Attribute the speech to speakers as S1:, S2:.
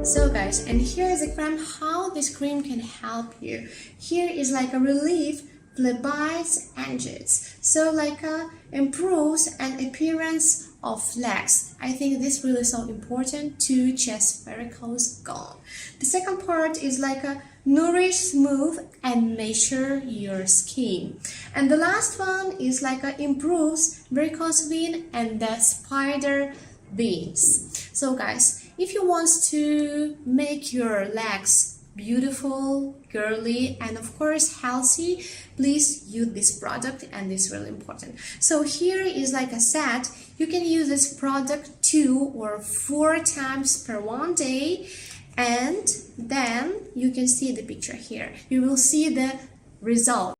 S1: So guys, and here is a cream, how this cream can help you. Here is like a relief phlebitis edges, so like improves an appearance of legs. I think this really so important to chest varicose gone. The second part is like a nourish, smooth and measure your skin. And the last one is like a improves varicose vein and the spider veins. So guys, if you want to make your legs beautiful, girly, and of course healthy, please use this product, and it's really important. So here is like a set. You can use this product 2 or 4 times per one day, and then you can see the picture here. You will see the result.